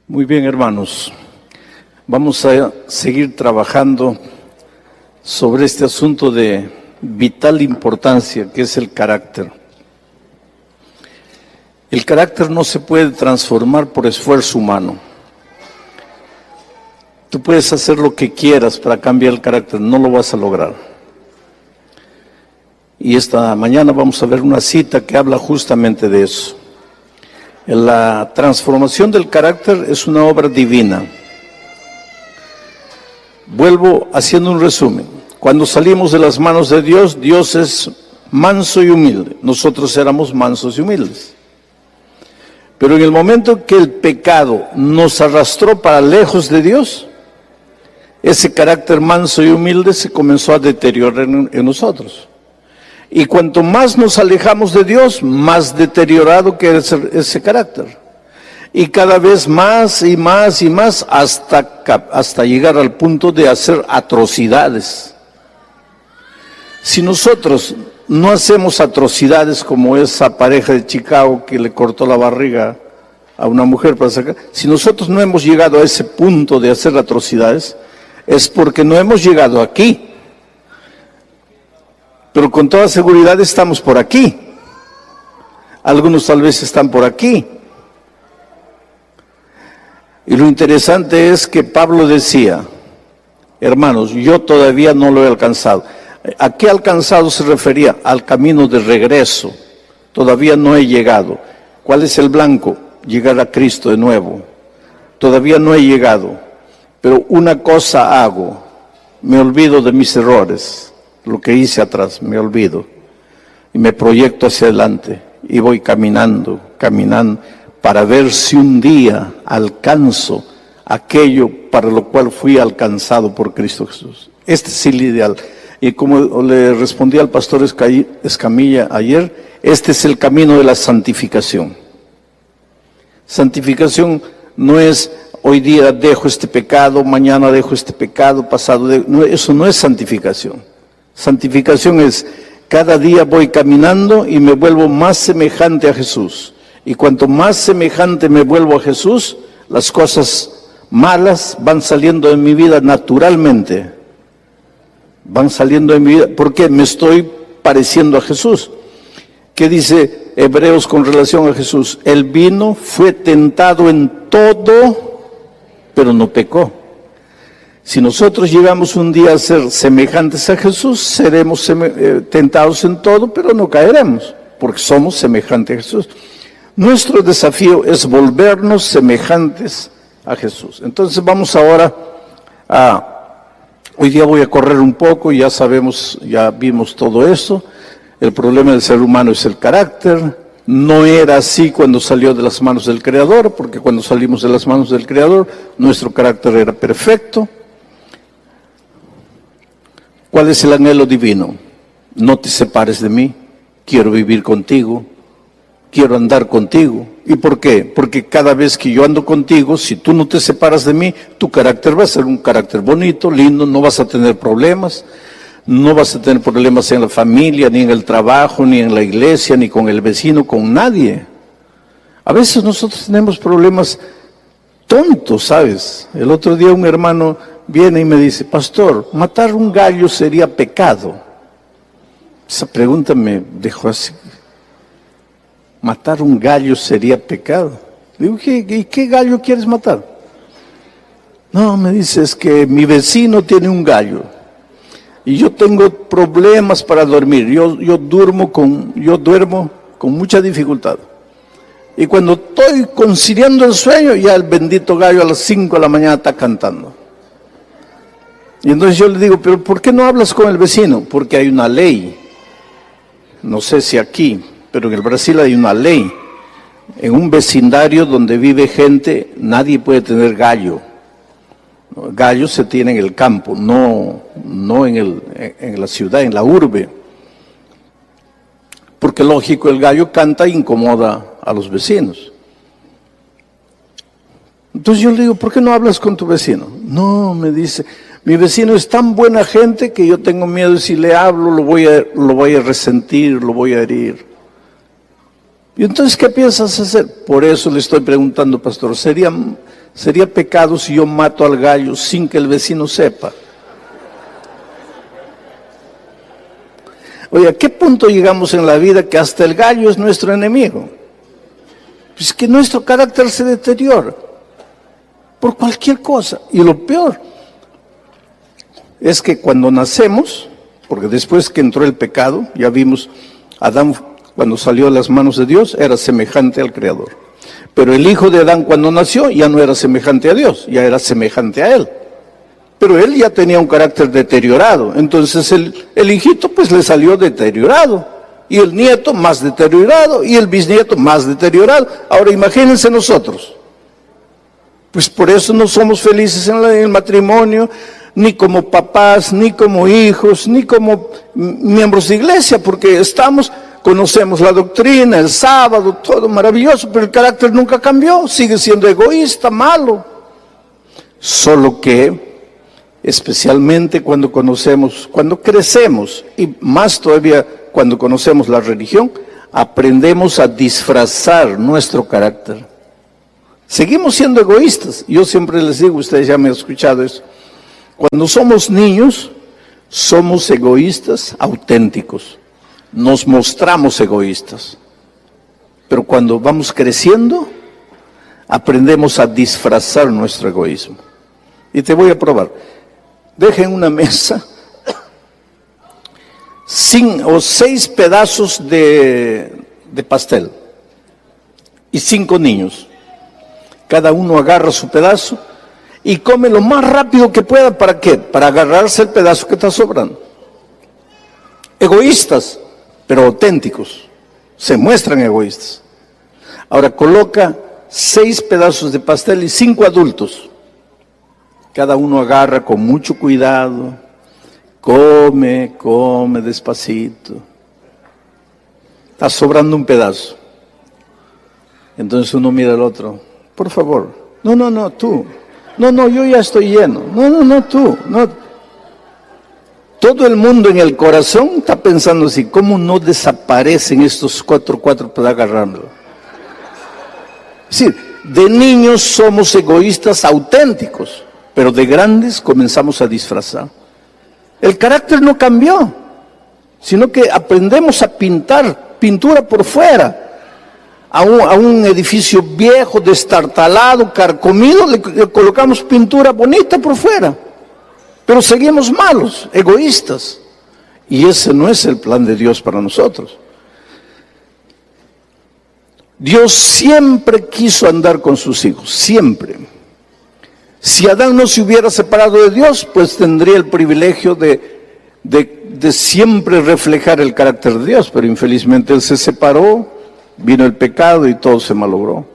Muy bien, hermanos. Vamos a seguir trabajando sobre este asunto de vital importancia que es el carácter. El carácter no se puede transformar por esfuerzo humano. Tú puedes hacer lo que quieras para cambiar el carácter, no lo vas a lograr. Y esta mañana vamos a ver una cita que habla justamente de eso. La transformación del carácter es una obra divina. Vuelvo haciendo un resumen. Cuando salimos de las manos de Dios, Dios es manso y humilde. Nosotros éramos mansos y humildes. Pero en el momento que el pecado nos arrastró para lejos de Dios, ese carácter manso y humilde se comenzó a deteriorar en nosotros. Y cuanto más nos alejamos de Dios, más deteriorado queda ese carácter. Y cada vez más y más y más hasta llegar al punto de hacer atrocidades. Si nosotros no hacemos atrocidades como esa pareja de Chicago que le cortó la barriga a una mujer para sacar, si nosotros no hemos llegado a ese punto de hacer atrocidades, es porque no hemos llegado aquí. Pero con toda seguridad estamos por aquí. Algunos tal vez están por aquí. Y lo interesante es que Pablo decía, hermanos, yo todavía no lo he alcanzado. ¿A qué alcanzado se refería? Al camino de regreso. Todavía no he llegado. ¿Cuál es el blanco? Llegar a Cristo de nuevo. Todavía no he llegado. Pero una cosa hago, me olvido de mis errores. Lo que hice atrás, me olvido y me proyecto hacia adelante y voy caminando para ver si un día alcanzo aquello para lo cual fui alcanzado por Cristo Jesús. Este es el ideal. Y como le respondí al pastor Escamilla ayer, este es el camino de la santificación. Santificación no es hoy día dejo este pecado, mañana dejo este pecado, pasado no, eso no es santificación. Santificación es, cada día voy caminando y me vuelvo más semejante a Jesús. Y cuanto más semejante me vuelvo a Jesús, las cosas malas van saliendo de mi vida naturalmente. Van saliendo de mi vida, porque me estoy pareciendo a Jesús. ¿Qué dice Hebreos con relación a Jesús? Él vino, fue tentado en todo, pero no pecó. Si nosotros llegamos un día a ser semejantes a Jesús, seremos tentados en todo, pero no caeremos, porque somos semejantes a Jesús. Nuestro desafío es volvernos semejantes a Jesús. Entonces vamos ahora hoy día voy a correr un poco, ya sabemos, ya vimos todo eso. El problema del ser humano es el carácter. No era así cuando salió de las manos del Creador, porque cuando salimos de las manos del Creador, nuestro carácter era perfecto. ¿Cuál es el anhelo divino? No te separes de mí, quiero vivir contigo, quiero andar contigo. ¿Y por qué? Porque cada vez que yo ando contigo, si tú no te separas de mí, tu carácter va a ser un carácter bonito, lindo, no vas a tener problemas. No vas a tener problemas en la familia, ni en el trabajo, ni en la iglesia, ni con el vecino, con nadie. A veces nosotros tenemos problemas tontos, ¿sabes? El otro día un hermano viene y me dice, pastor, ¿matar un gallo sería pecado? Esa pregunta me dejó así. ¿Matar un gallo sería pecado? Digo, ¿y qué gallo quieres matar? No, me dice, es que mi vecino tiene un gallo y yo tengo problemas para dormir. Yo duermo con mucha dificultad. Y cuando estoy conciliando el sueño, ya el bendito gallo a las 5 de la mañana está cantando. Y entonces yo le digo, pero ¿por qué no hablas con el vecino? Porque hay una ley, no sé si aquí, pero en el Brasil hay una ley. En un vecindario donde vive gente, nadie puede tener gallo. Gallo se tiene en el campo, no en la ciudad, en la urbe. Porque lógico, el gallo canta e incomoda a los vecinos. Entonces yo le digo, ¿por qué no hablas con tu vecino? No, me dice, mi vecino es tan buena gente que yo tengo miedo de si le hablo, lo voy a resentir, lo voy a herir. Y entonces, ¿qué piensas hacer? Por eso le estoy preguntando, pastor, Sería pecado si yo mato al gallo sin que el vecino sepa. Oye, ¿a qué punto llegamos en la vida que hasta el gallo es nuestro enemigo? Pues que nuestro carácter se deteriora por cualquier cosa. Y lo peor es que cuando nacemos, porque después que entró el pecado, ya vimos, Adán cuando salió de las manos de Dios era semejante al Creador. Pero el hijo de Adán cuando nació ya no era semejante a Dios, ya era semejante a él. Pero él ya tenía un carácter deteriorado, entonces el hijito pues le salió deteriorado, y el nieto más deteriorado, y el bisnieto más deteriorado. Ahora imagínense nosotros, pues por eso no somos felices en el matrimonio, ni como papás, ni como hijos, ni como miembros de iglesia, porque conocemos la doctrina, el sábado, todo maravilloso, pero el carácter nunca cambió, sigue siendo egoísta, malo. Solo que especialmente cuando crecemos, y más todavía cuando conocemos la religión, aprendemos a disfrazar nuestro carácter. Seguimos siendo egoístas. Yo siempre les digo, ustedes ya me han escuchado eso, cuando somos niños, somos egoístas auténticos, nos mostramos egoístas, pero cuando vamos creciendo, aprendemos a disfrazar nuestro egoísmo. Y te voy a probar. Deja en una mesa 5 o 6 pedazos de pastel y 5 niños. Cada uno agarra su pedazo y come lo más rápido que pueda. ¿Para qué? Para agarrarse el pedazo que está sobrando. Egoístas, pero auténticos. Se muestran egoístas. Ahora coloca 6 pedazos de pastel y 5 adultos. Cada uno agarra con mucho cuidado, come despacito. Está sobrando un pedazo. Entonces uno mira al otro, por favor, no, tú. No, yo ya estoy lleno. No, tú. No. Todo el mundo en el corazón está pensando así, ¿cómo no desaparecen estos 4 para agarrarlo? Es decir, de niños somos egoístas auténticos, pero de grandes comenzamos a disfrazar. El carácter no cambió, sino que aprendemos a pintura por fuera. A un edificio viejo, destartalado, carcomido, le colocamos pintura bonita por fuera. Pero seguimos malos, egoístas. Y ese no es el plan de Dios para nosotros. Dios siempre quiso andar con sus hijos, siempre. Si Adán no se hubiera separado de Dios, pues tendría el privilegio de siempre reflejar el carácter de Dios, pero infelizmente él se separó, vino el pecado y todo se malogró.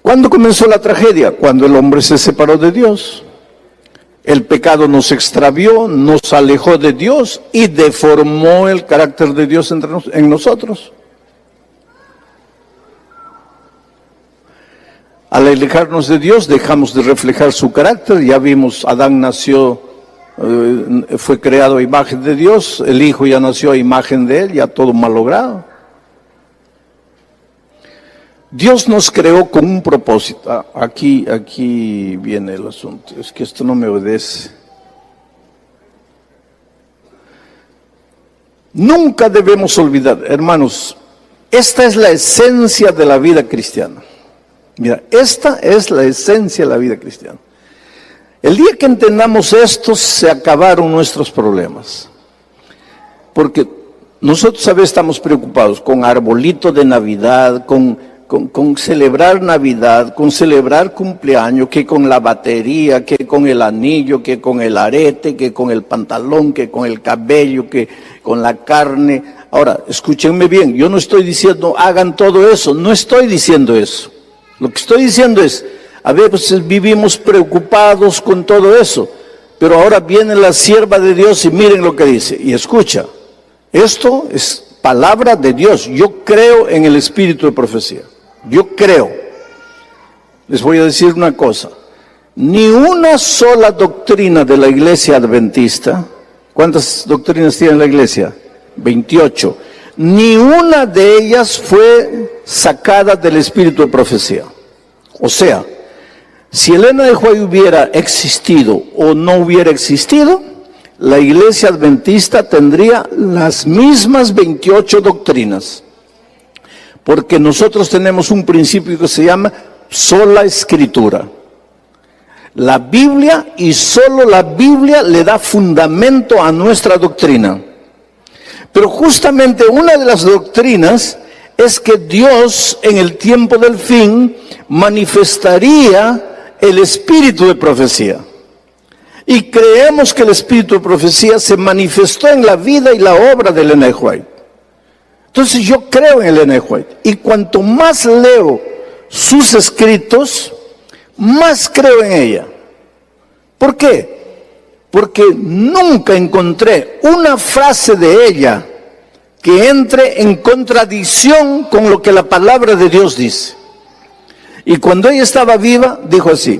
¿Cuándo comenzó la tragedia? Cuando el hombre se separó de Dios. El pecado nos extravió, nos alejó de Dios y deformó el carácter de Dios en nosotros. Al alejarnos de Dios, dejamos de reflejar su carácter. Ya vimos, Adán nació, fue creado a imagen de Dios, el Hijo ya nació a imagen de Él, ya todo malogrado. Dios nos creó con un propósito. Aquí viene el asunto, es que esto no me obedece. Nunca debemos olvidar, hermanos, esta es la esencia de la vida cristiana. Mira, esta es la esencia de la vida cristiana. El día que entendamos esto, se acabaron nuestros problemas. Porque nosotros a veces estamos preocupados con arbolito de Navidad, con celebrar Navidad, con celebrar cumpleaños, que con la batería, que con el anillo, que con el arete, que con el pantalón, que con el cabello, que con la carne. Ahora, escúchenme bien, yo no estoy diciendo hagan todo eso, no estoy diciendo eso. Lo que estoy diciendo es, a veces vivimos preocupados con todo eso, pero ahora viene la sierva de Dios y miren lo que dice, y escucha, esto es palabra de Dios, yo creo en el espíritu de profecía, yo creo. Les voy a decir una cosa, ni una sola doctrina de la iglesia adventista, ¿cuántas doctrinas tiene la iglesia? 28. Ni una de ellas fue sacada del espíritu de profecía. O sea, Si Elena de White hubiera existido o no hubiera existido, la Iglesia Adventista tendría las mismas 28 doctrinas. Porque nosotros tenemos un principio que se llama sola escritura. La Biblia y solo la Biblia le da fundamento a nuestra doctrina. Pero justamente una de las doctrinas es que Dios en el tiempo del fin manifestaría el espíritu de profecía. Y creemos que el espíritu de profecía se manifestó en la vida y la obra de Elena de White. Entonces yo creo en Elena de White. Y cuanto más leo sus escritos, más creo en ella. ¿Por qué? Porque nunca encontré una frase de ella que entre en contradicción con lo que la palabra de Dios dice. Y cuando ella estaba viva, dijo así: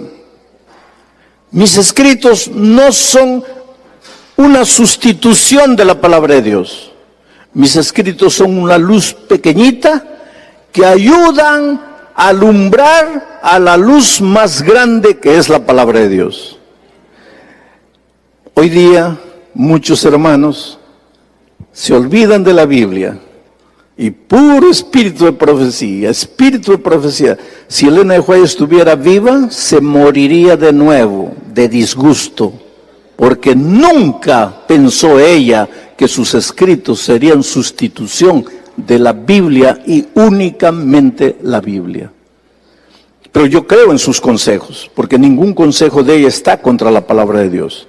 mis escritos no son una sustitución de la palabra de Dios. Mis escritos son una luz pequeñita que ayudan a alumbrar a la luz más grande que es la palabra de Dios. Hoy día muchos hermanos se olvidan de la Biblia y puro espíritu de profecía, espíritu de profecía. Si Elena de White estuviera viva, se moriría de nuevo de disgusto, porque nunca pensó ella que sus escritos serían sustitución de la Biblia y únicamente la Biblia. Pero yo creo en sus consejos, porque ningún consejo de ella está contra la palabra de Dios.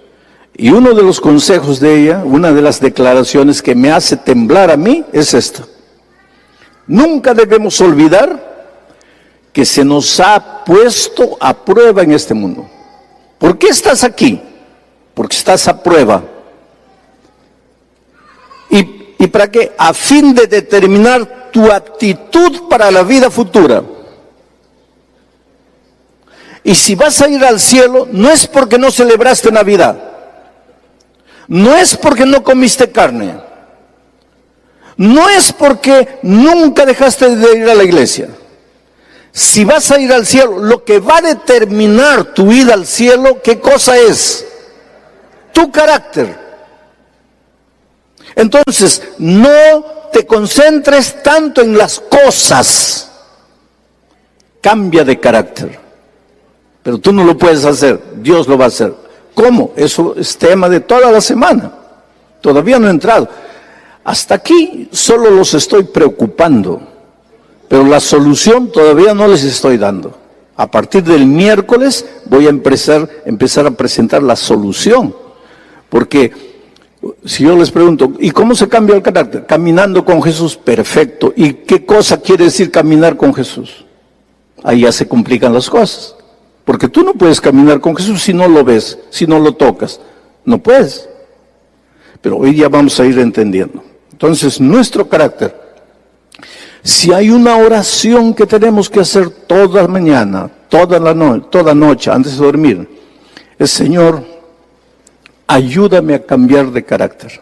Y uno de los consejos de ella, una de las declaraciones que me hace temblar a mí, es esta: nunca debemos olvidar que se nos ha puesto a prueba en este mundo. ¿Por qué estás aquí? Porque estás a prueba. ¿Y para qué? A fin de determinar tu actitud para la vida futura. Y si vas a ir al cielo, no es porque no celebraste Navidad, no es porque no comiste carne, no es porque nunca dejaste de ir a la iglesia. Si vas a ir al cielo, lo que va a determinar tu ida al cielo, ¿qué cosa es? Tu carácter. Entonces, no te concentres tanto en las cosas. Cambia de carácter. Pero tú no lo puedes hacer, Dios lo va a hacer. ¿Cómo? Eso es tema de toda la semana. Todavía no he entrado. Hasta aquí solo los estoy preocupando, pero la solución todavía no les estoy dando. A partir del miércoles voy a empezar a presentar la solución. Porque si yo les pregunto, ¿y cómo se cambia el carácter? Caminando con Jesús, perfecto. ¿Y qué cosa quiere decir caminar con Jesús? Ahí ya se complican las cosas. Porque tú no puedes caminar con Jesús si no lo ves, si no lo tocas. No puedes. Pero hoy ya vamos a ir entendiendo. Entonces, nuestro carácter. Si hay una oración que tenemos que hacer toda mañana, toda noche, antes de dormir, es: Señor, ayúdame a cambiar de carácter.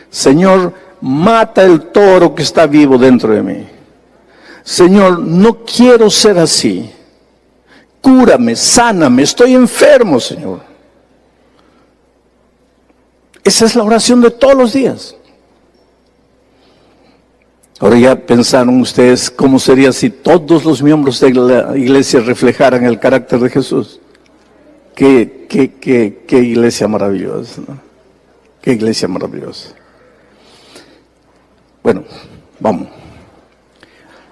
Señor, mata el toro que está vivo dentro de mí. Señor, no quiero ser así. Cúrame, sáname, estoy enfermo, Señor. Esa es la oración de todos los días. Ahora ya pensaron ustedes cómo sería si todos los miembros de la iglesia reflejaran el carácter de Jesús. Qué iglesia maravillosa, ¿no? Qué iglesia maravillosa. Bueno, vamos.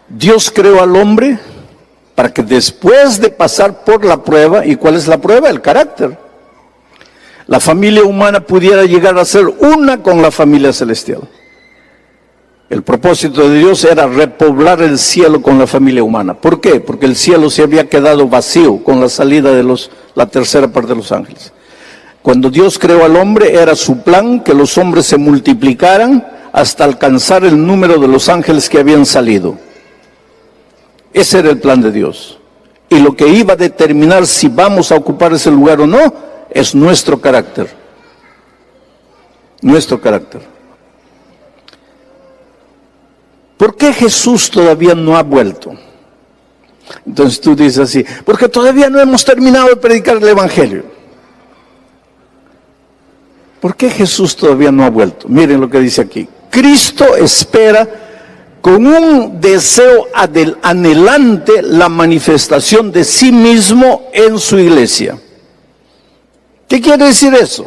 Dios creó al hombre para que después de pasar por la prueba, ¿y cuál es la prueba? El carácter. La familia humana pudiera llegar a ser una con la familia celestial. El propósito de Dios era repoblar el cielo con la familia humana. ¿Por qué? Porque el cielo se había quedado vacío con la salida de la tercera parte de los ángeles. Cuando Dios creó al hombre, era su plan que los hombres se multiplicaran hasta alcanzar el número de los ángeles que habían salido. Ese era el plan de Dios. Y lo que iba a determinar si vamos a ocupar ese lugar o no, es nuestro carácter. Nuestro carácter. ¿Por qué Jesús todavía no ha vuelto? Entonces tú dices así, porque todavía no hemos terminado de predicar el Evangelio. ¿Por qué Jesús todavía no ha vuelto? Miren lo que dice aquí. Cristo espera con un deseo anhelante la manifestación de sí mismo en su iglesia. ¿Qué quiere decir eso?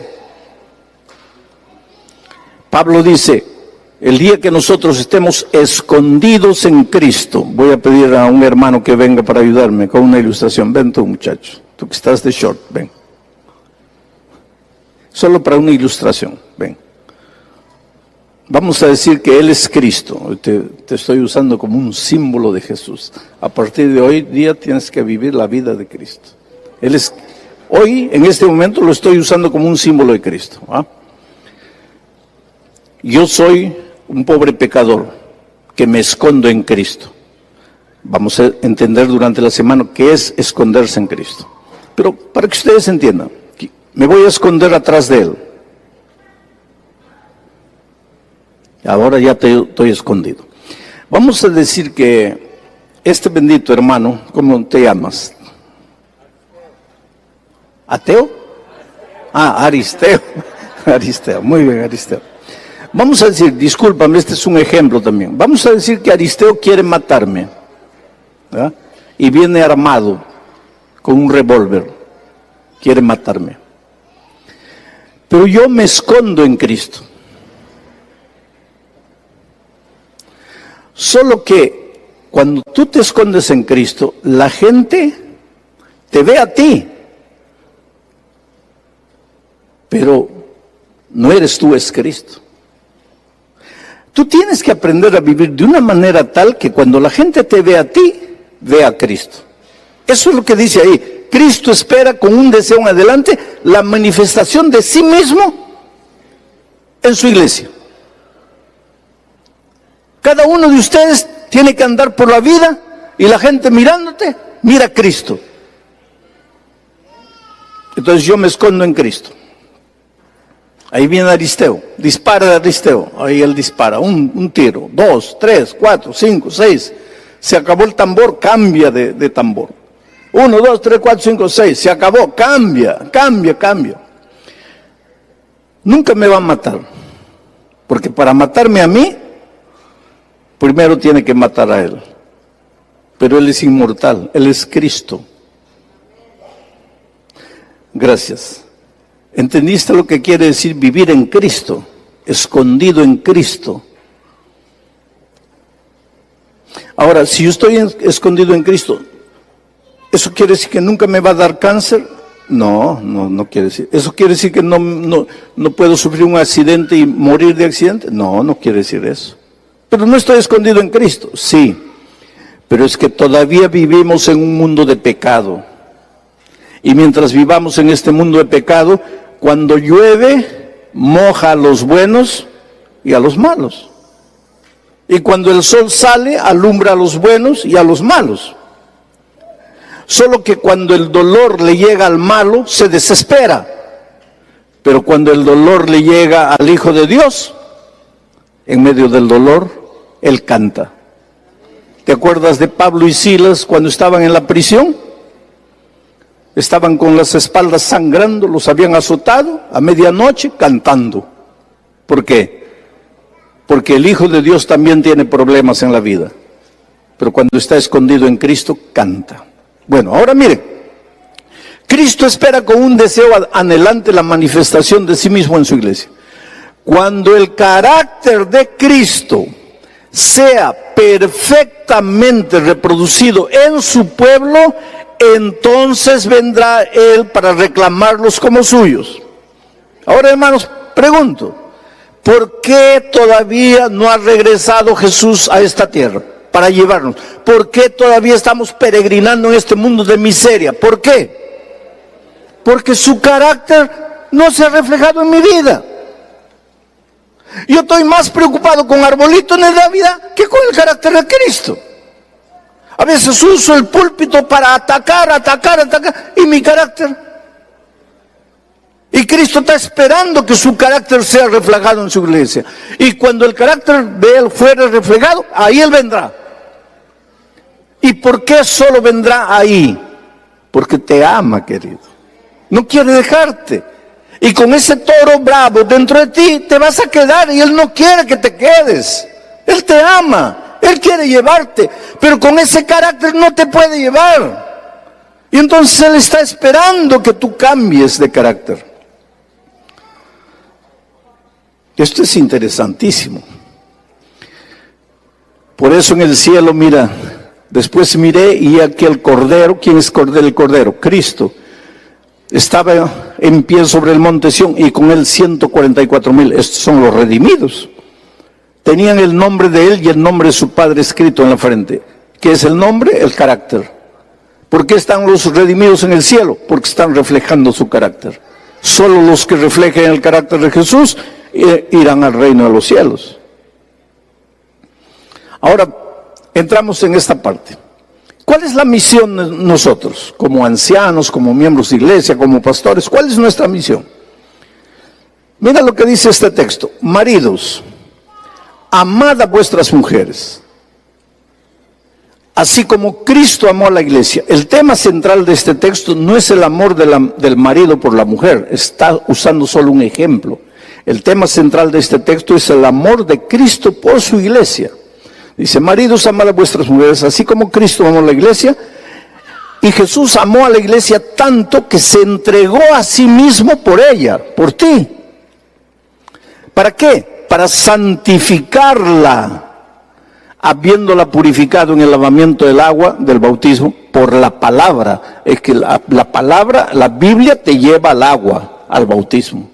Pablo dice, el día que nosotros estemos escondidos en Cristo, voy a pedir a un hermano que venga para ayudarme con una ilustración. Ven tú, muchacho, tú que estás de short, ven. Solo para una ilustración, ven. Vamos a decir que Él es Cristo. Te estoy usando como un símbolo de Jesús. A partir de hoy día tienes que vivir la vida de Cristo. Él es, hoy, en este momento, lo estoy usando como un símbolo de Cristo. ¿Ah? Yo soy un pobre pecador que me escondo en Cristo. Vamos a entender durante la semana qué es esconderse en Cristo. Pero para que ustedes entiendan, me voy a esconder atrás de Él. Ahora ya estoy escondido. Vamos a decir que este bendito hermano, ¿cómo te llamas? ¿Ateo? Ah, Aristeo. Aristeo, muy bien, Aristeo. Vamos a decir, discúlpame, este es un ejemplo también. Vamos a decir que Aristeo quiere matarme, ¿verdad? Y viene armado con un revólver, quiere matarme. Pero yo me escondo en Cristo. Solo que cuando tú te escondes en Cristo, la gente te ve a ti. Pero no eres tú, es Cristo. Tú tienes que aprender a vivir de una manera tal que cuando la gente te ve a ti, ve a Cristo. Eso es lo que dice ahí. Cristo espera con un deseo en adelante la manifestación de sí mismo en su iglesia. Cada uno de ustedes tiene que andar por la vida y la gente mirándote, mira a Cristo. Entonces yo me escondo en Cristo. Ahí viene Aristeo, dispara Aristeo, ahí él dispara, un tiro, 2, 3, 4, 5, 6, se acabó el tambor, cambia de tambor. 1, 2, 3, 4, 5, 6, se acabó, cambia. Nunca me va a matar, porque para matarme a mí, primero tiene que matar a Él. Pero Él es inmortal, Él es Cristo. Gracias. ¿Entendiste lo que quiere decir vivir en Cristo? Escondido en Cristo. Ahora, si yo estoy escondido en Cristo, ¿eso quiere decir que nunca me va a dar cáncer? No quiere decir. ¿Eso quiere decir que no puedo sufrir un accidente y morir de accidente? No quiere decir eso. Pero no estoy escondido en Cristo, sí. Pero es que todavía vivimos en un mundo de pecado. Y mientras vivamos en este mundo de pecado, cuando llueve, moja a los buenos y a los malos. Y cuando el sol sale, alumbra a los buenos y a los malos. Solo que cuando el dolor le llega al malo, se desespera. Pero cuando el dolor le llega al Hijo de Dios, en medio del dolor, Él canta. ¿Te acuerdas de Pablo y Silas cuando estaban en la prisión? Estaban con las espaldas sangrando, los habían azotado a medianoche cantando. ¿Por qué? Porque el Hijo de Dios también tiene problemas en la vida. Pero cuando está escondido en Cristo, canta. Bueno, ahora miren. Cristo espera con un deseo anhelante la manifestación de sí mismo en su iglesia. Cuando el carácter de Cristo sea perfectamente reproducido en su pueblo, entonces vendrá Él para reclamarlos como suyos. Ahora, hermanos, pregunto, ¿por qué todavía no ha regresado Jesús a esta tierra para llevarnos? ¿Por qué todavía estamos peregrinando en este mundo de miseria? ¿Por qué? Porque su carácter no se ha reflejado en mi vida. Yo estoy más preocupado con arbolitos de Navidad que con el carácter de Cristo. A veces uso el púlpito para atacar, y mi carácter. Y Cristo está esperando que su carácter sea reflejado en su iglesia. Y cuando el carácter de Él fuere reflejado, ahí Él vendrá. ¿Y por qué solo vendrá ahí? Porque te ama, querido. No quiere dejarte. Y con ese toro bravo dentro de ti te vas a quedar y Él no quiere que te quedes. Él te ama, Él quiere llevarte, pero con ese carácter no te puede llevar. Y entonces Él está esperando que tú cambies de carácter. Esto es interesantísimo. Por eso en el cielo, mira, después miré y aquí el Cordero. ¿Quién es el Cordero? Cristo. Estaba en pie sobre el monte Sión y con él 144,000. Estos son los redimidos. Tenían el nombre de él y el nombre de su Padre escrito en la frente. ¿Qué es el nombre? El carácter. ¿Por qué están los redimidos en el cielo? Porque están reflejando su carácter. Solo los que reflejen el carácter de Jesús irán al reino de los cielos. Ahora, entramos en esta parte. ¿Cuál es la misión de nosotros, como ancianos, como miembros de iglesia, como pastores? ¿Cuál es nuestra misión? Mira lo que dice este texto. Maridos, amad a vuestras mujeres, así como Cristo amó a la iglesia. El tema central de este texto no es el amor del marido por la mujer, está usando solo un ejemplo. El tema central de este texto es el amor de Cristo por su iglesia. Dice, maridos, amad a vuestras mujeres, así como Cristo amó a la iglesia. Y Jesús amó a la iglesia tanto que se entregó a sí mismo por ella, por ti. ¿Para qué? Para santificarla, habiéndola purificado en el lavamiento del agua, del bautismo, por la palabra. Es que la palabra, la Biblia te lleva al agua, al bautismo.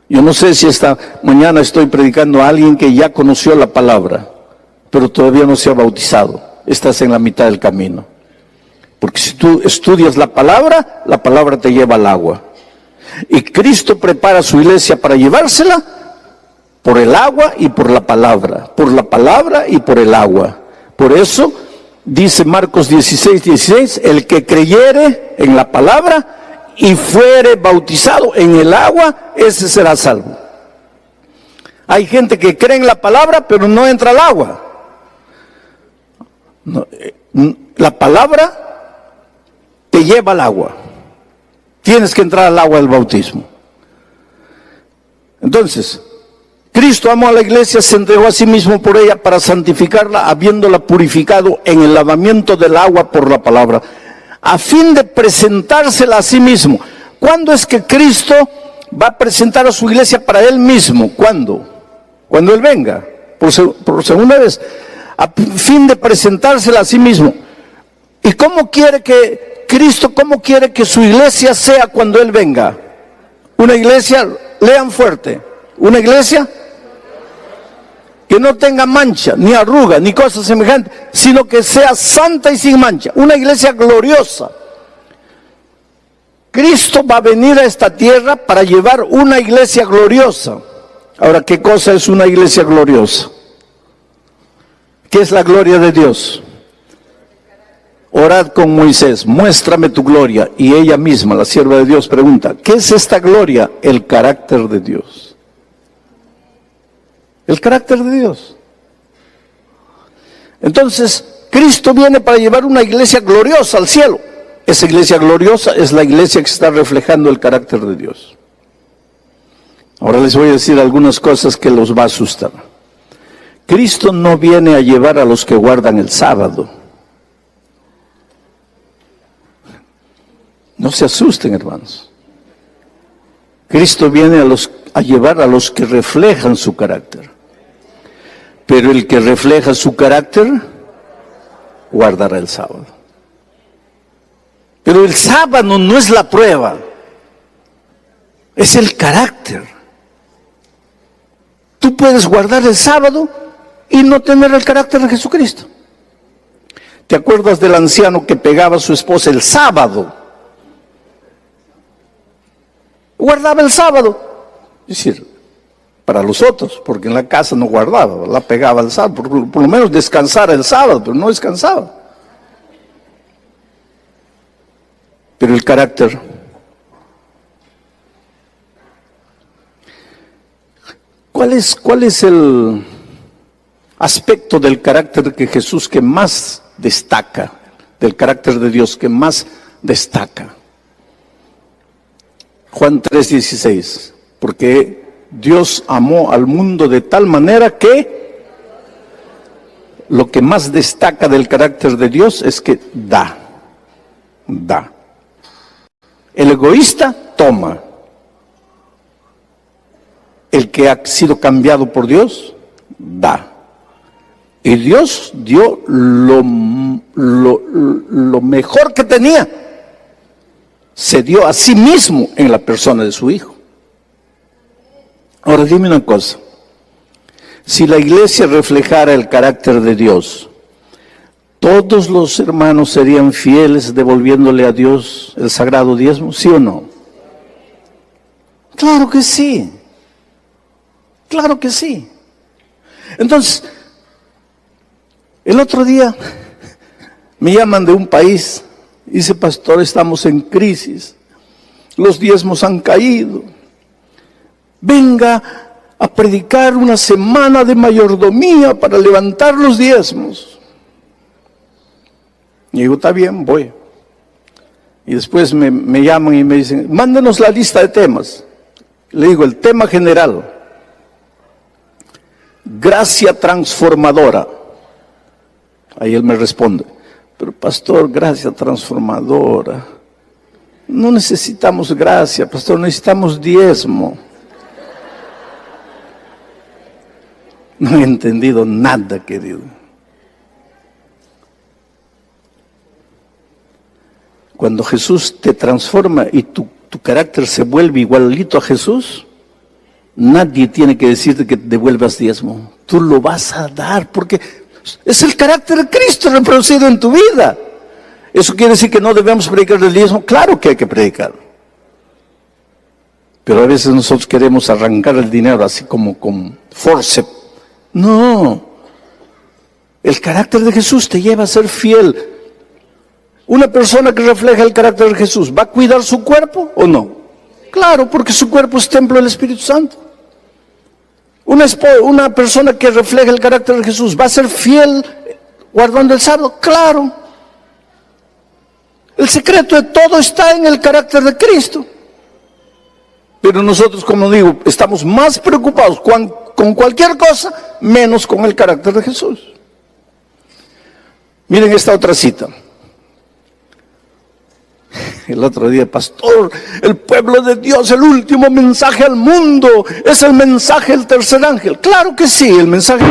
Yo no sé si esta mañana estoy predicando a alguien que ya conoció la palabra, pero todavía no se ha bautizado. Estás en la mitad del camino. Porque si tú estudias la palabra te lleva al agua. Y Cristo prepara a su iglesia para llevársela por el agua y por la palabra y por el agua. Por eso dice Marcos 16:16, el que creyere en la palabra y fuere bautizado en el agua, ese será salvo. Hay gente que cree en la palabra pero no entra al agua. No, la palabra te lleva al agua. Tienes que entrar al agua del bautismo. Entonces, Cristo amó a la iglesia, se entregó a sí mismo por ella para santificarla, habiéndola purificado en el lavamiento del agua por la palabra, a fin de presentársela a sí mismo. ¿Cuándo es que Cristo va a presentar a su iglesia para Él mismo? ¿Cuándo? Cuando Él venga, por segunda vez, a fin de presentársela a sí mismo. ¿Y cómo quiere que Cristo, cómo quiere que su iglesia sea cuando Él venga? Una iglesia, lean fuerte, una iglesia que no tenga mancha, ni arruga, ni cosas semejantes, sino que sea santa y sin mancha. Una iglesia gloriosa. Cristo va a venir a esta tierra para llevar una iglesia gloriosa. Ahora, ¿qué cosa es una iglesia gloriosa? ¿Qué es la gloria de Dios? Orad con Moisés, muéstrame tu gloria. Y ella misma, la sierva de Dios, pregunta, ¿qué es esta gloria? El carácter de Dios. El carácter de Dios. Entonces, Cristo viene para llevar una iglesia gloriosa al cielo. Esa iglesia gloriosa es la iglesia que está reflejando el carácter de Dios. Ahora les voy a decir algunas cosas que los va a asustar. Cristo no viene a llevar a los que guardan el sábado. No se asusten, hermanos. Cristo viene a llevar a los que reflejan su carácter. Pero el que refleja su carácter, guardará el sábado. Pero el sábado no es la prueba, es el carácter. Tú puedes guardar el sábado y no tener el carácter de Jesucristo. ¿Te acuerdas del anciano que pegaba a su esposa el sábado? Guardaba el sábado. Es decir, para los otros, porque en la casa no guardaba, la pegaba el sábado, por lo menos descansara el sábado, pero no descansaba. Pero el carácter. ¿Cuál es el aspecto del carácter que Jesús que más destaca, del carácter de Dios que más destaca. Juan 3:16, porque Dios amó al mundo de tal manera que lo que más destaca del carácter de Dios es que da. El egoísta toma. El que ha sido cambiado por Dios, da. Y Dios dio lo mejor que tenía. Se dio a sí mismo en la persona de su Hijo. Ahora dime una cosa. Si la iglesia reflejara el carácter de Dios, ¿todos los hermanos serían fieles devolviéndole a Dios el sagrado diezmo? ¿Sí o no? Claro que sí. Claro que sí. Entonces, el otro día me llaman de un país, dice: pastor, estamos en crisis, los diezmos han caído, venga a predicar una semana de mayordomía para levantar los diezmos. Y digo: está bien, voy. Y después me llaman y me dicen: mándenos la lista de temas. Le digo: el tema general, gracia transformadora. Ahí él me responde: pero pastor, gracia transformadora, no necesitamos gracia, pastor, necesitamos diezmo. No he entendido nada, querido. Cuando Jesús te transforma y tu carácter se vuelve igualito a Jesús, nadie tiene que decirte que devuelvas diezmo. Tú lo vas a dar porque es el carácter de Cristo reproducido en tu vida. ¿Eso quiere decir que no debemos predicar el diezmo? Claro que hay que predicar. Pero a veces nosotros queremos arrancar el dinero así como con forceps. No. El carácter de Jesús te lleva a ser fiel. Una persona que refleja el carácter de Jesús, ¿va a cuidar su cuerpo o no? Claro, porque su cuerpo es templo del Espíritu Santo. Una persona que refleja el carácter de Jesús, ¿va a ser fiel guardando el sábado? Claro. El secreto de todo está en el carácter de Cristo. Pero nosotros, como digo, estamos más preocupados con cualquier cosa, menos con el carácter de Jesús. Miren esta otra cita. El otro día: pastor, el pueblo de Dios, el último mensaje al mundo es el mensaje del tercer ángel. Claro que sí, el mensaje.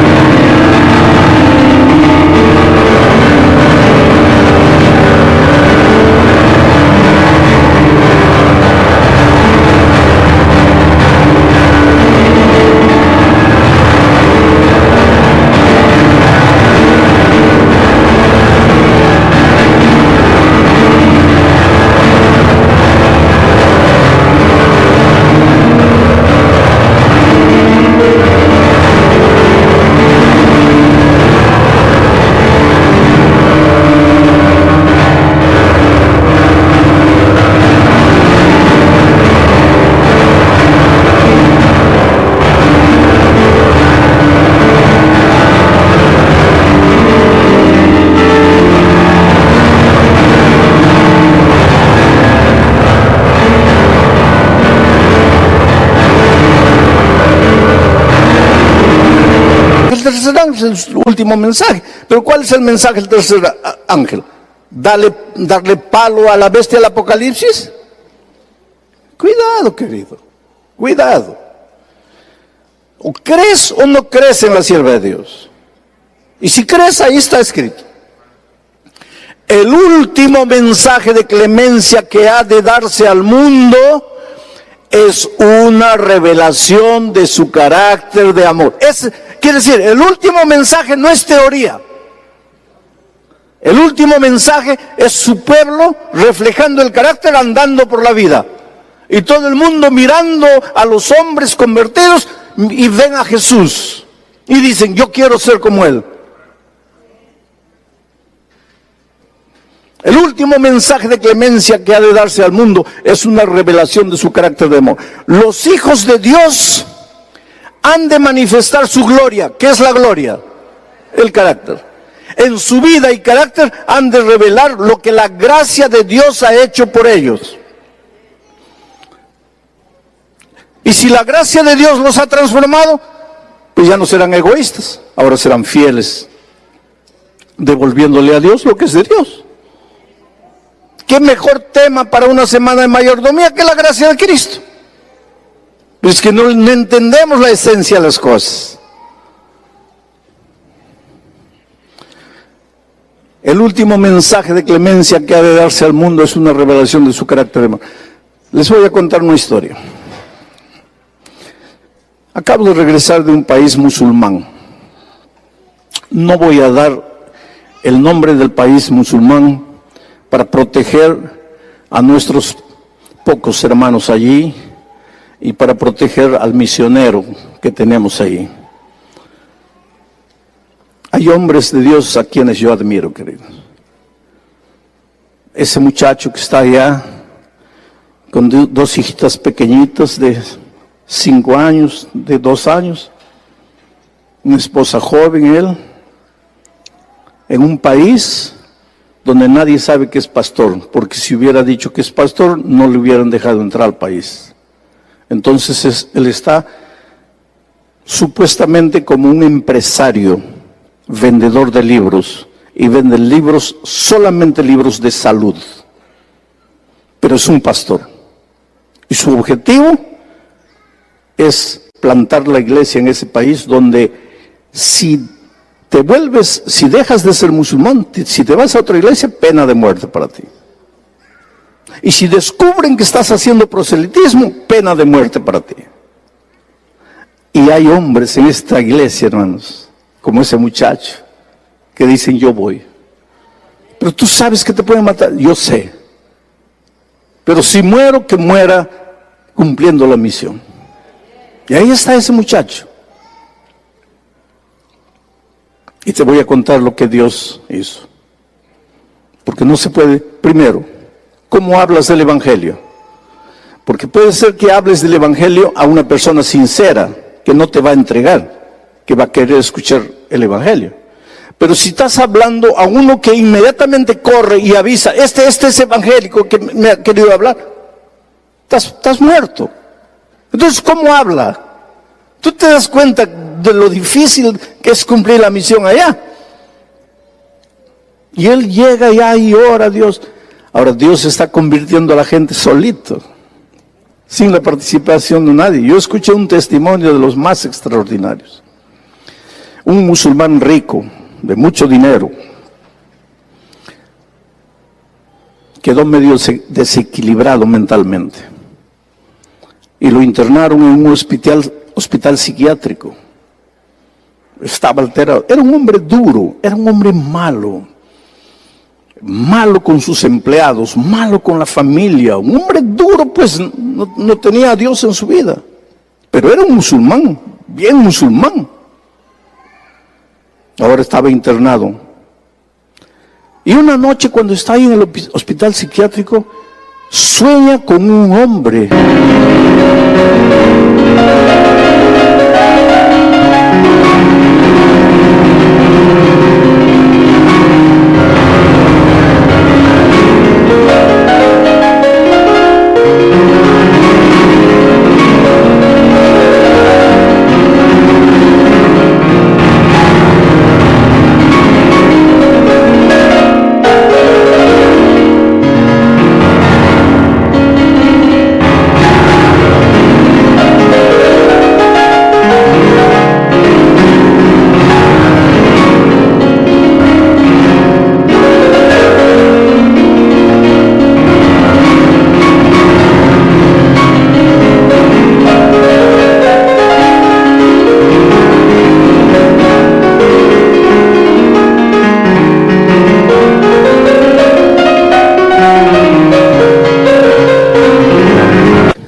Es el último mensaje. Pero ¿cuál es el mensaje del tercer ángel? ¿Darle palo a la bestia del Apocalipsis? Cuidado, querido, cuidado. O crees o no crees en la sierva de Dios. Y si crees, ahí está escrito: el último mensaje de clemencia que ha de darse al mundo es una revelación de su carácter de amor. Quiere decir, el último mensaje no es teoría. El último mensaje es su pueblo reflejando el carácter, andando por la vida. Y todo el mundo mirando a los hombres convertidos y ven a Jesús. Y dicen: yo quiero ser como Él. El último mensaje de clemencia que ha de darse al mundo es una revelación de su carácter de amor. Los hijos de Dios han de manifestar su gloria. ¿Qué es la gloria? El carácter. en su vida y carácter han de revelar lo que la gracia de Dios ha hecho por ellos. Y si la gracia de Dios los ha transformado, pues ya no serán egoístas, ahora serán fieles, devolviéndole a Dios lo que es de Dios. ¿Qué mejor tema para una semana de mayordomía que la gracia de Cristo? Es que no entendemos la esencia de las cosas. El último mensaje de clemencia que ha de darse al mundo es una revelación de su carácter de amor. Les voy a contar una historia. Acabo de regresar de un país musulmán. No voy a dar el nombre del país musulmán para proteger a nuestros pocos hermanos allí y para proteger al misionero que tenemos ahí. Hay hombres de Dios a quienes yo admiro, queridos. Ese muchacho que está allá con dos hijitas pequeñitas de 5 años, de 2 años, una esposa joven él, en un país donde nadie sabe que es pastor, porque si hubiera dicho que es pastor, no le hubieran dejado entrar al país. Entonces él está supuestamente como un empresario, vendedor de libros, y vende libros, solamente libros de salud, pero es un pastor, y su objetivo es plantar la iglesia en ese país donde si dejas de ser musulmán, si te vas a otra iglesia, pena de muerte para ti. Y si descubren que estás haciendo proselitismo, pena de muerte para ti. Y hay hombres en esta iglesia, hermanos, como ese muchacho, que dicen yo voy. Pero tú sabes que te pueden matar. Yo sé. Pero si muero, que muera cumpliendo la misión. Y ahí está ese muchacho. Y te voy a contar lo que Dios hizo. Porque no se puede, primero, ¿cómo hablas del Evangelio? Porque puede ser que hables del Evangelio a una persona sincera, que no te va a entregar, que va a querer escuchar el Evangelio. Pero si estás hablando a uno que inmediatamente corre y avisa, este es evangélico que me ha querido hablar, estás muerto. Entonces, ¿cómo habla? ¿Tú te das cuenta de lo difícil que es cumplir la misión allá? Y él llega allá y ora a Dios. Ahora Dios está convirtiendo a la gente solito, sin la participación de nadie. Yo escuché un testimonio de los más extraordinarios. Un musulmán rico, de mucho dinero, quedó medio desequilibrado mentalmente. Y lo internaron en un hospital psiquiátrico. Estaba alterado. Era un hombre duro, era un hombre malo. Malo con sus empleados, malo con la familia. Un hombre duro, pues no tenía a Dios en su vida. Pero era un musulmán, bien musulmán. Ahora estaba internado. Y una noche, cuando está ahí en el hospital psiquiátrico, sueña con un hombre.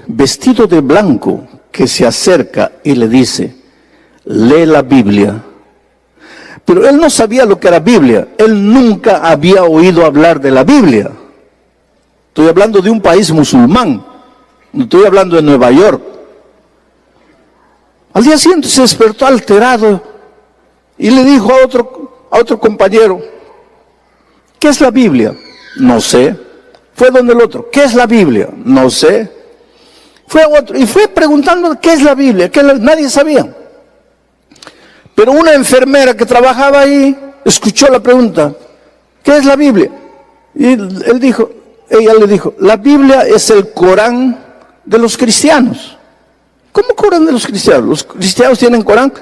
Vestido de blanco, que se acerca y le dice, lee la Biblia. Pero él no sabía lo que era Biblia, él nunca había oído hablar de la Biblia. Estoy hablando de un país musulmán, no estoy hablando de Nueva York. Al día siguiente se despertó alterado y le dijo a a otro compañero, ¿qué es la Biblia? No sé. Fue donde el otro, ¿qué es la Biblia? No sé. Fue a otro y fue preguntando, ¿qué es la Biblia? Nadie sabía. Pero una enfermera que trabajaba ahí escuchó la pregunta, ¿qué es la Biblia? Y ella le dijo, la Biblia es el Corán de los cristianos. ¿Cómo Corán de los cristianos? ¿Los cristianos tienen Corán?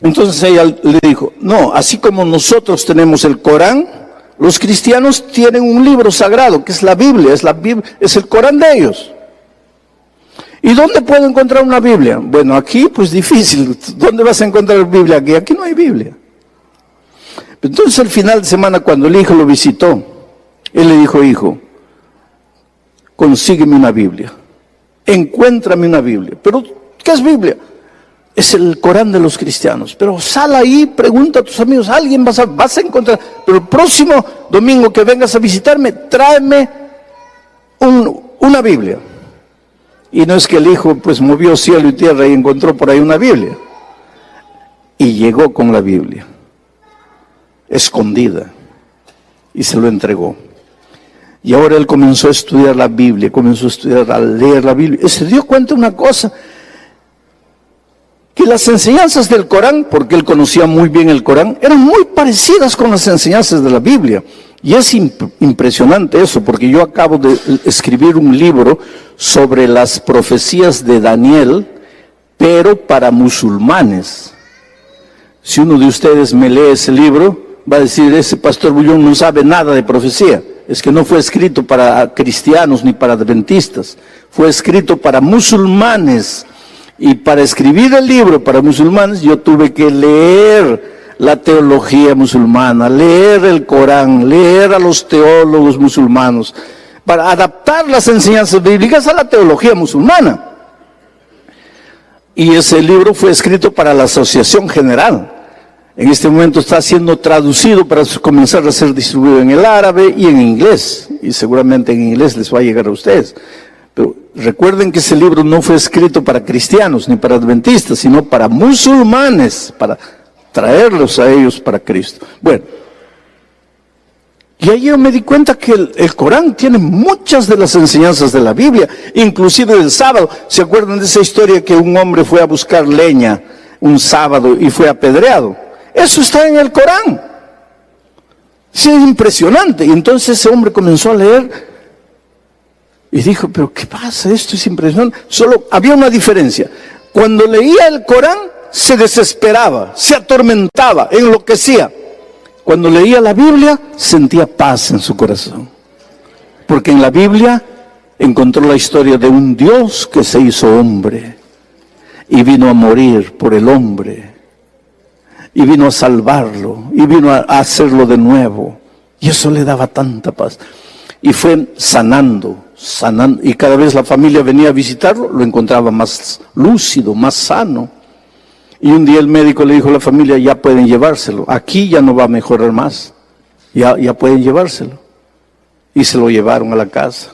Entonces ella le dijo, no, así como nosotros tenemos el Corán, los cristianos tienen un libro sagrado, que es la Biblia, es el Corán de ellos. ¿Y dónde puedo encontrar una Biblia? Bueno, aquí pues difícil. ¿Dónde vas a encontrar Biblia? Aquí no hay Biblia. Entonces el final de semana, cuando el hijo lo visitó, él le dijo, hijo, consígueme una Biblia, encuéntrame una Biblia. ¿Pero qué es Biblia? Es el Corán de los cristianos. Pero sal ahí, pregunta a tus amigos, alguien vas a encontrar. Pero el próximo domingo que vengas a visitarme, tráeme una Biblia. Y no es que el hijo pues movió cielo y tierra y encontró por ahí una Biblia. Y llegó con la Biblia, escondida, y se lo entregó. Y ahora él comenzó a estudiar la Biblia, comenzó a estudiar, a leer la Biblia. Y se dio cuenta de una cosa, que las enseñanzas del Corán, porque él conocía muy bien el Corán, eran muy parecidas con las enseñanzas de la Biblia. Y es impresionante eso, porque yo acabo de escribir un libro sobre las profecías de Daniel, pero para musulmanes. Si uno de ustedes me lee ese libro, va a decir, ese pastor Bullón no sabe nada de profecía. Es que no fue escrito para cristianos ni para adventistas, fue escrito para musulmanes. Y para escribir el libro para musulmanes, yo tuve que leer la teología musulmana, leer el Corán, leer a los teólogos musulmanos, para adaptar las enseñanzas bíblicas a la teología musulmana. Y ese libro fue escrito para la Asociación General. En este momento está siendo traducido para comenzar a ser distribuido en el árabe y en inglés. Y seguramente en inglés les va a llegar a ustedes. Pero recuerden que ese libro no fue escrito para cristianos ni para adventistas, sino para musulmanes, para traerlos a ellos para Cristo. Bueno, y ahí yo me di cuenta que el Corán tiene muchas de las enseñanzas de la Biblia, inclusive del sábado. ¿Se acuerdan de esa historia que un hombre fue a buscar leña un sábado y fue apedreado? Eso está en el Corán. Sí, es impresionante. Y entonces ese hombre comenzó a leer y dijo, pero ¿qué pasa? Esto es impresionante. Solo había una diferencia. Cuando leía el Corán, se desesperaba, se atormentaba, enloquecía. Cuando leía la Biblia, sentía paz en su corazón. Porque en la Biblia encontró la historia de un Dios que se hizo hombre y vino a morir por el hombre. Y vino a salvarlo, y vino a hacerlo de nuevo. Y eso le daba tanta paz. Y fue sanando, y cada vez la familia venía a visitarlo, lo encontraba más lúcido, más sano. Y un día el médico le dijo a la familia, ya pueden llevárselo, aquí ya no va a mejorar más, ya pueden llevárselo. Y se lo llevaron a la casa.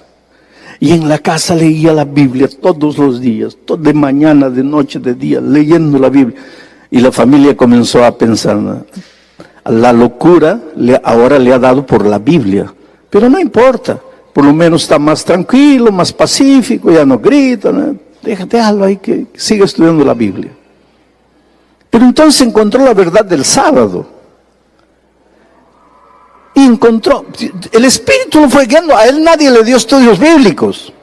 Y en la casa leía la Biblia todos los días, de mañana, de noche, de día, leyendo la Biblia. Y la familia comenzó a pensar, la locura ahora le ha dado por la Biblia. Pero no importa, por lo menos está más tranquilo, más pacífico, ya no grita, ¿no? Déjalo ahí que siga estudiando la Biblia. Pero entonces encontró la verdad del sábado. Y encontró, el Espíritu lo fue guiando, a él nadie le dio estudios bíblicos.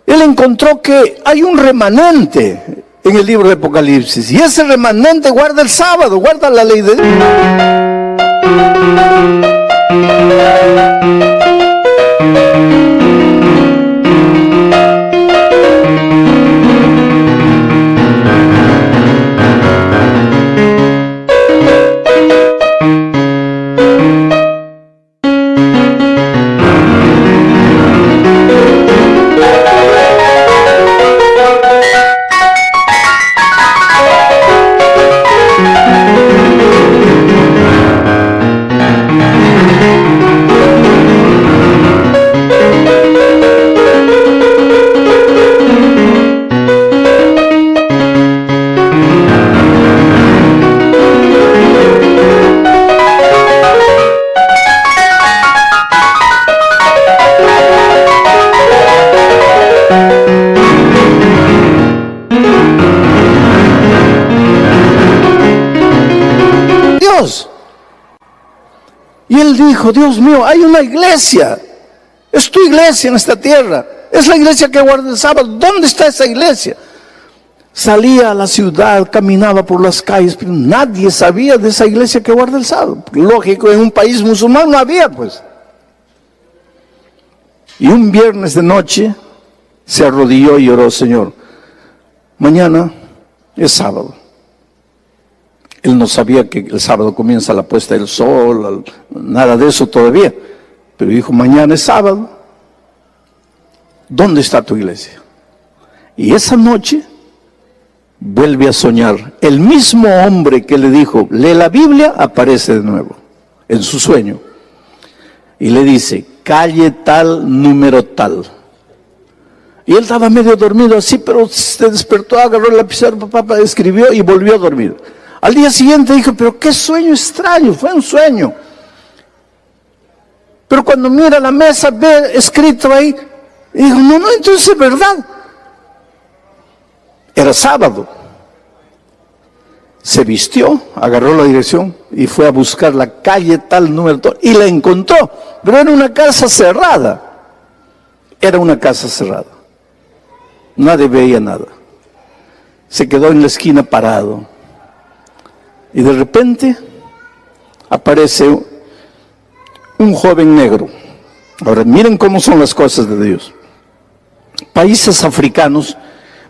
Él encontró que hay un remanente en el libro de Apocalipsis, y ese remanente guarda el sábado, guarda la ley de Dios. Y él dijo, Dios mío, hay una iglesia. Es tu iglesia en esta tierra. Es la iglesia que guarda el sábado. ¿Dónde está esa iglesia? Salía a la ciudad, caminaba por las calles, pero nadie sabía de esa iglesia que guarda el sábado. Lógico, en un país musulmán no había, pues. Y un viernes de noche se arrodilló y oró, Señor, mañana es sábado. Él no sabía que el sábado comienza la puesta del sol, nada de eso todavía. Pero dijo, mañana es sábado. ¿Dónde está tu iglesia? Y esa noche vuelve a soñar. El mismo hombre que le dijo, lee la Biblia, aparece de nuevo en su sueño. Y le dice, calle tal, número tal. Y él estaba medio dormido así, pero se despertó, agarró el lapicero, papá, escribió y volvió a dormir. Al día siguiente dijo, pero qué sueño extraño, fue un sueño. Pero cuando mira la mesa, ve escrito ahí, y dijo, no, entonces es verdad. Era sábado. Se vistió, agarró la dirección y fue a buscar la calle tal, número tal, y la encontró. Pero era una casa cerrada. Era una casa cerrada. Nadie veía nada. Se quedó en la esquina parado. Y de repente aparece un joven negro. Ahora miren cómo son las cosas de Dios. Países africanos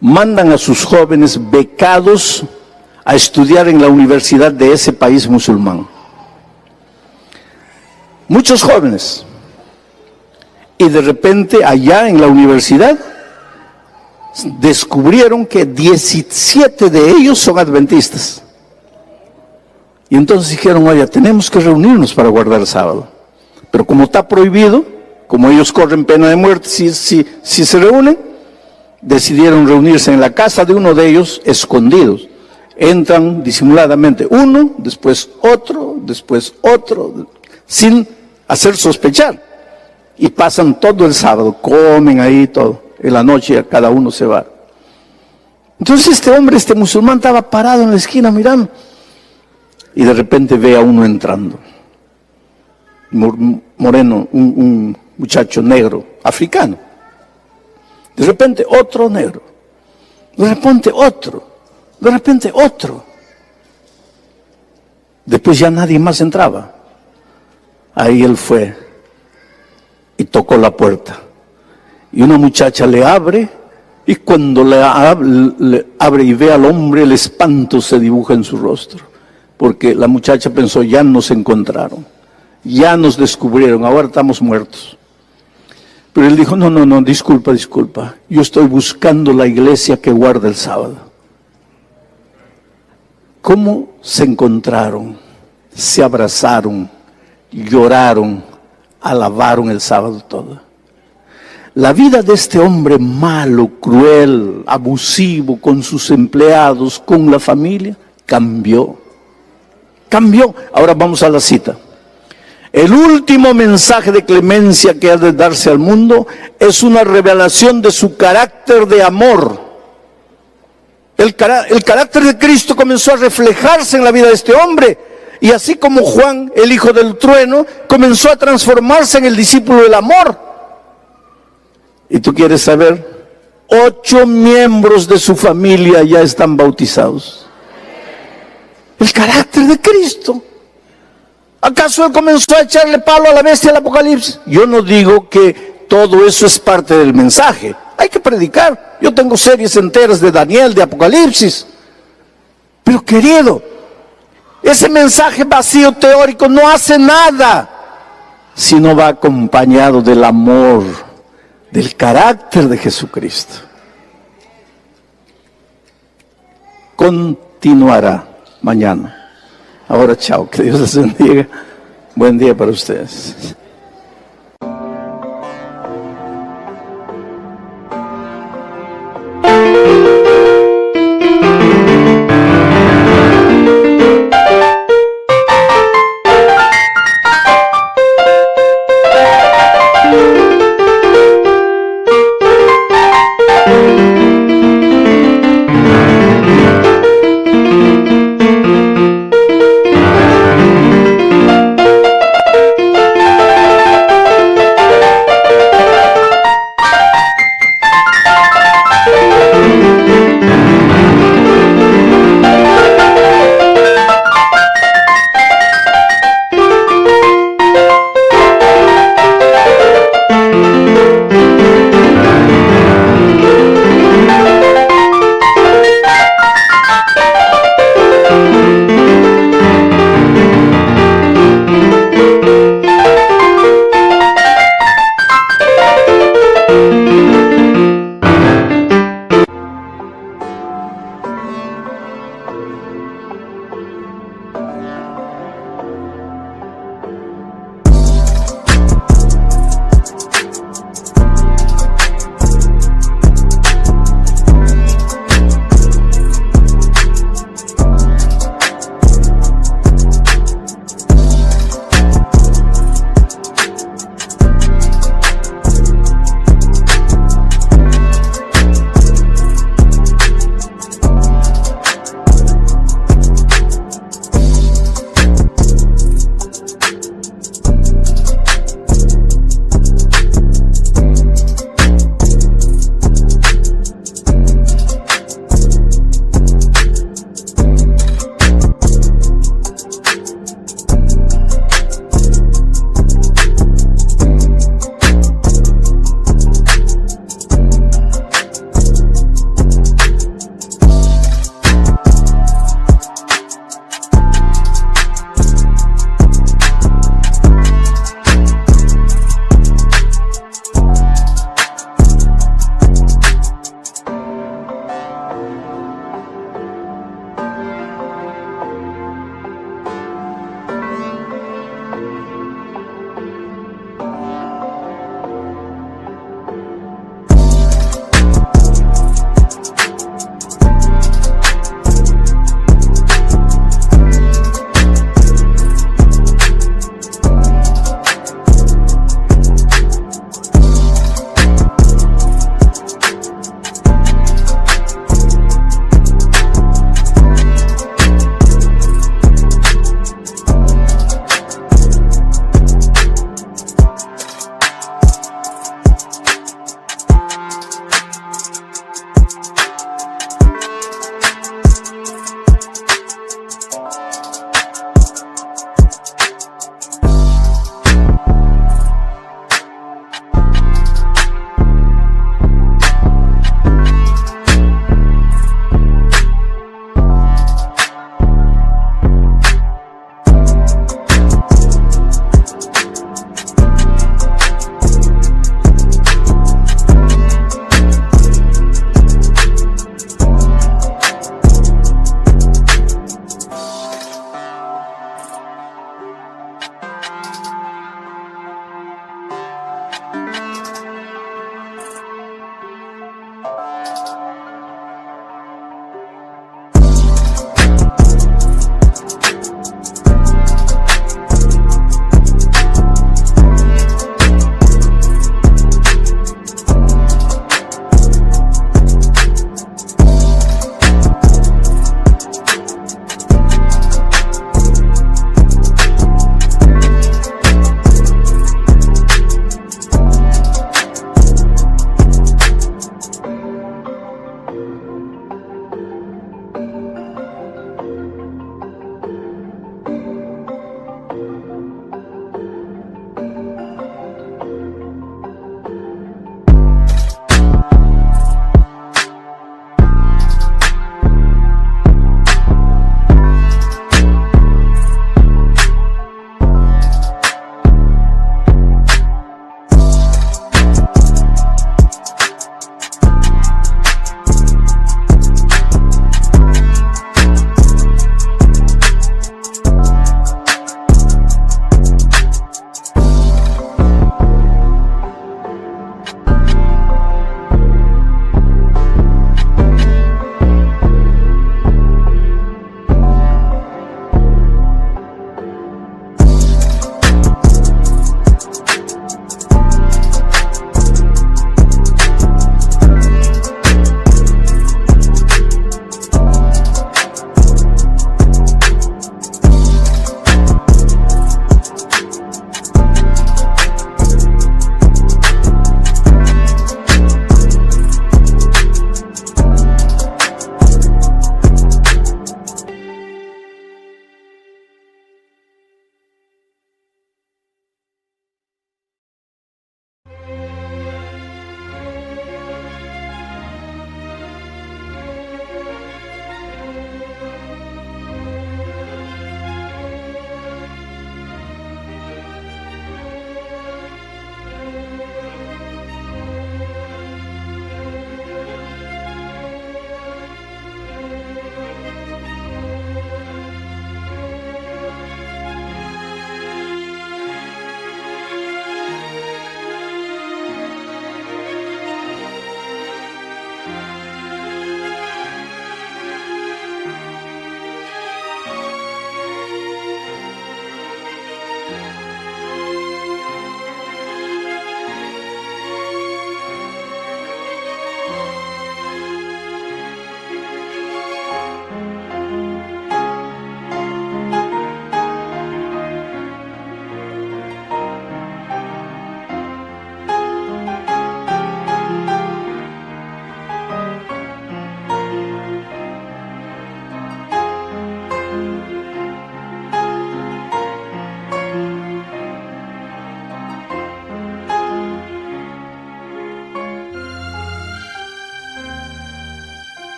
mandan a sus jóvenes becados a estudiar en la universidad de ese país musulmán. Muchos jóvenes. Y de repente allá en la universidad descubrieron que 17 de ellos son adventistas. Y entonces dijeron, oye, tenemos que reunirnos para guardar el sábado. Pero como está prohibido, como ellos corren pena de muerte si se reúnen, decidieron reunirse en la casa de uno de ellos, escondidos. Entran disimuladamente uno, después otro, sin hacer sospechar. Y pasan todo el sábado, comen ahí todo. En la noche cada uno se va. Entonces este hombre, este musulmán, estaba parado en la esquina mirando. Y de repente ve a uno entrando. Moreno, un muchacho negro, africano. De repente otro negro. De repente otro. De repente otro. Después ya nadie más entraba. Ahí él fue y tocó la puerta. Y una muchacha le abre, y cuando le abre y ve al hombre, el espanto se dibuja en su rostro. Porque la muchacha pensó, ya nos encontraron, ya nos descubrieron, ahora estamos muertos. Pero él dijo, no, disculpa, yo estoy buscando la iglesia que guarda el sábado. ¿Cómo se encontraron? Se abrazaron, lloraron, alabaron el sábado todo. La vida de este hombre malo, cruel, abusivo con sus empleados, con la familia, cambió. Ahora vamos a la cita. El último mensaje de clemencia que ha de darse al mundo es una revelación de su carácter de amor. El carácter de Cristo comenzó a reflejarse en la vida de este hombre. Y así como Juan, el hijo del trueno, comenzó a transformarse en el discípulo del amor. ¿Y tú quieres saber? 8 miembros de su familia ya están bautizados. El carácter de Cristo. ¿Acaso él comenzó a echarle palo a la bestia del Apocalipsis? Yo no digo que todo eso es parte del mensaje. Hay que predicar. Yo tengo series enteras de Daniel, de Apocalipsis. Pero querido, ese mensaje vacío teórico no hace nada si no va acompañado del amor, del carácter de Jesucristo. Continuará mañana. Ahora chao, que Dios les bendiga. Buen día para ustedes.